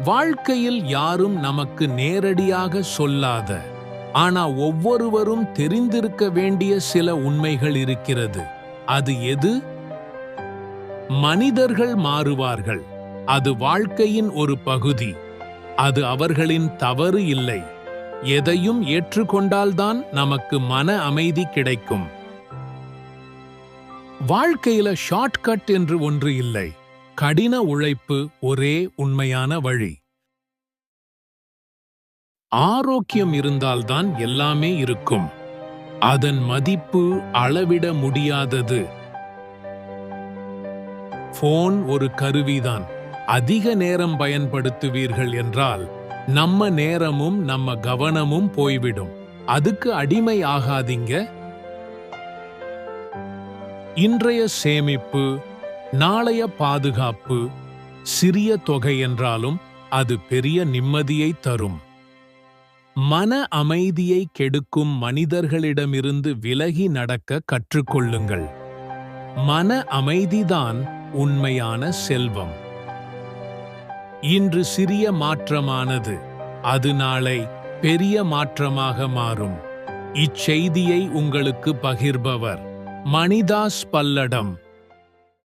வாழ்க்கையில் யாரும் நமக்கு நேரடியாக சொல்லாத, ஆனா ஒவ்வொருவரும் தெரிந்திருக்க வேண்டிய சில உண்மைகள் இருக்கிறது. அது எது? மனிதர்கள் மாறுவார்கள். அது வாழ்க்கையின் ஒரு பகுதி. அது அவர்களின் தவறு இல்லை. எதையும் ஏற்றுக்கொண்டால்தான் நமக்கு மன அமைதி கிடைக்கும். வாழ்க்கையில ஷார்ட்கட் என்று ஒன்று இல்லை. கடின உழைப்பு ஒரே உண்மையான வழி. ஆரோக்கியம் இருந்தால்தான் எல்லாமே இருக்கும். அதன் மதிப்பு அளவிட முடியாதது. போன் ஒரு கருவிதான். அதிக நேரம் பயன்படுத்துவீர்கள் என்றால் நம்ம நேரமும் நம்ம கவனமும் போய்விடும். அதுக்கு அடிமை ஆகாதீங்க. இன்றைய சேமிப்பு, நாளைய பாதுகாப்பு. சிறிய தொகை என்றாலும் அது பெரிய நிம்மதியை தரும். மன அமைதியை கெடுக்கும் மனிதர்களிடமிருந்து விலகி நடக்க கற்றுக்கொள்ளுங்கள். மன அமைதிதான் உண்மையான செல்வம். இன்று சிறிய மாற்றமானது, அது நாளை பெரிய மாற்றமாக மாறும். இச்செய்தியை உங்களுக்கு பகிர்பவர் மணிதாஸ் பல்லடம்.